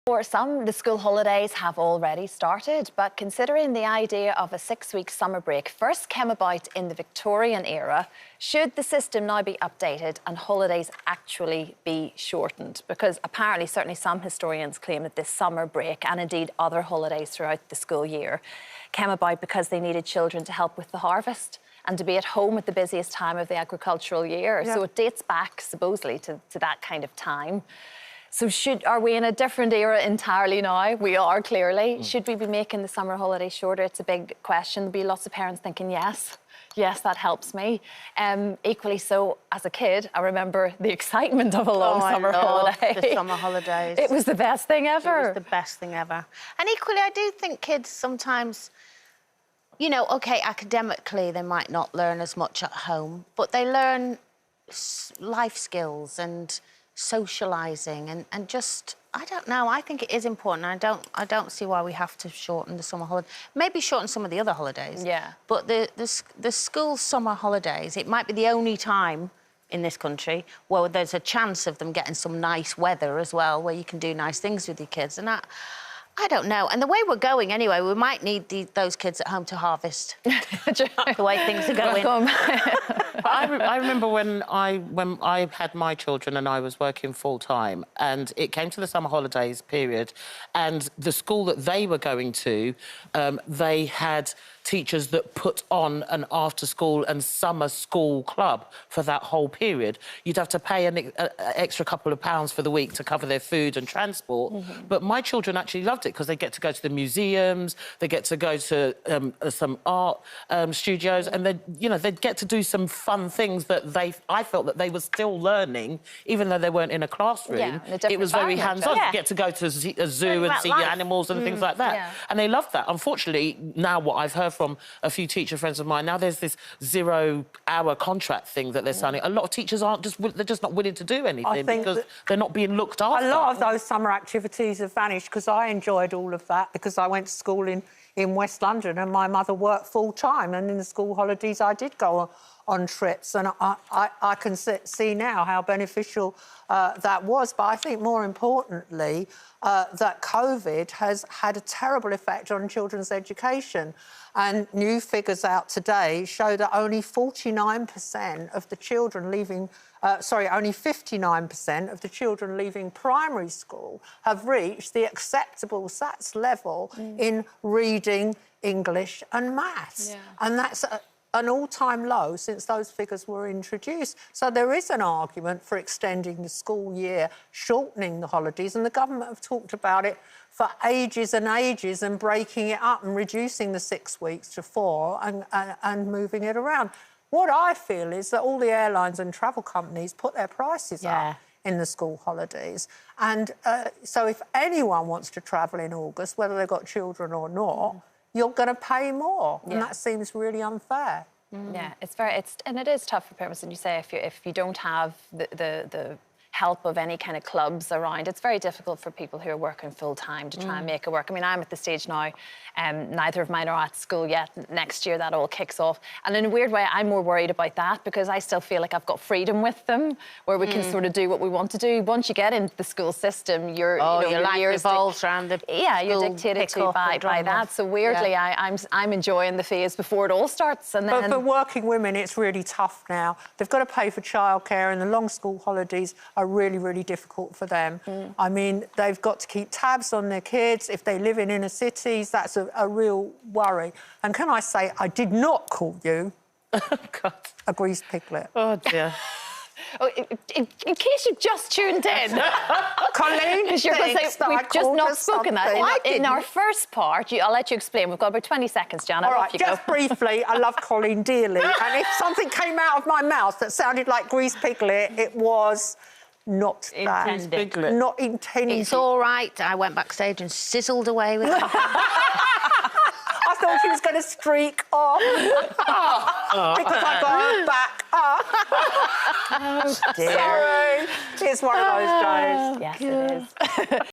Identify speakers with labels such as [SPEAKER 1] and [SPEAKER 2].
[SPEAKER 1] For some, the school holidays have already started, but considering the idea of a 6-week summer break first came about in the Victorian era, should the system now be updated and holidays actually be shortened? Because apparently, certainly some historians claim that this summer break, and indeed other holidays throughout the school year, came about because they needed children to help with the harvest and to be at home at the busiest time of the agricultural year. Yeah. So it dates back, supposedly, to that kind of time. So are we in a different era entirely now? We are, clearly. Should we be making the summer holiday shorter? It's a big question. There'll be lots of parents thinking, yes, that helps me. Equally so, as a kid, I remember the excitement of a long summer holiday.
[SPEAKER 2] The summer holidays.
[SPEAKER 1] It was the best thing ever.
[SPEAKER 2] It was the best thing ever. And equally, I do think kids sometimes, you know, OK, academically, they might not learn as much at home, but they learn life skills and socialising and just, I don't know, I think it is important. I don't see why we have to shorten the summer holiday. Maybe shorten some of the other holidays.
[SPEAKER 1] Yeah.
[SPEAKER 2] But the school summer holidays, it might be the only time in this country where there's a chance of them getting some nice weather as well, where you can do nice things with your kids. And I don't know. And the way we're going anyway, we might need those kids at home to harvest. The way things are going.
[SPEAKER 3] I remember when I had my children and I was working full-time, and it came to the summer holidays period, and the school that they were going to, they had teachers that put on an after-school and summer school club for that whole period. You'd have to pay an extra couple of pounds for the week to cover their food and transport. But my children actually loved it because they get to go to the museums, they get to go to some art studios, and they'd get to do some fun things that I felt that they were still learning, even though they weren't in a classroom.
[SPEAKER 1] Yeah,
[SPEAKER 3] it was very hands-on. You get to go to a zoo and see animals and things like that.
[SPEAKER 1] Yeah.
[SPEAKER 3] And they loved that. Unfortunately, now what I've heard from a few teacher friends of mine, now there's this 0-hour contract thing that they're signing. A lot of teachers they're just not willing to do anything because they're not being looked after.
[SPEAKER 4] A lot of those summer activities have vanished because I enjoyed all of that because I went to school in West London and my mother worked full-time, and in the school holidays I did go on trips, and I can see now how beneficial that was. But I think more importantly that COVID has had a terrible effect on children's education. And new figures out today show that only 49% of the children leaving, only 59% of the children leaving primary school have reached the acceptable SATs level in reading, English and maths. Yeah. And that's an all-time low since those figures were introduced. So there is an argument for extending the school year, shortening the holidays, and the government have talked about it for ages and ages, and breaking it up and reducing the 6 weeks to 4 and moving it around. What I feel is that all the airlines and travel companies put their prices up in the school holidays. And so if anyone wants to travel in August, whether they've got children or not, you're going to pay more, and that seems really unfair.
[SPEAKER 1] Yeah, and it is tough for parents. And you say if you don't have the help of any kind of clubs around, it's very difficult for people who are working full-time to try and make it work. I mean, I'm at the stage now, neither of mine are at school yet. Next year, that all kicks off. And in a weird way, I'm more worried about that because I still feel like I've got freedom with them, where we can sort of do what we want to do. Once you get into the school system, your
[SPEAKER 2] life evolves around the
[SPEAKER 1] you're dictated to by that. So weirdly, I'm enjoying the phase before it all starts. And then...
[SPEAKER 4] But for working women, it's really tough now. They've got to pay for childcare, and the long school holidays are really, really difficult for them. I mean, they've got to keep tabs on their kids. If they live in inner cities, that's a real worry. And can I say, I did not call you a greased piglet.
[SPEAKER 3] Oh, dear.
[SPEAKER 1] In case you've just tuned in,
[SPEAKER 4] Coleen,
[SPEAKER 1] we've just not spoken that. In our first part, I'll let you explain. We've got about 20 seconds, Janet.
[SPEAKER 4] All right, just briefly, I love Coleen dearly. And if something came out of my mouth that sounded like greased piglet, it was not
[SPEAKER 2] intended.
[SPEAKER 4] That. Not intended.
[SPEAKER 2] It's all right. I went backstage and sizzled away with it.
[SPEAKER 4] I thought she was going to streak off because I got her back up. Oh, dear. Sorry. It's one of those days.
[SPEAKER 1] Yes, it is.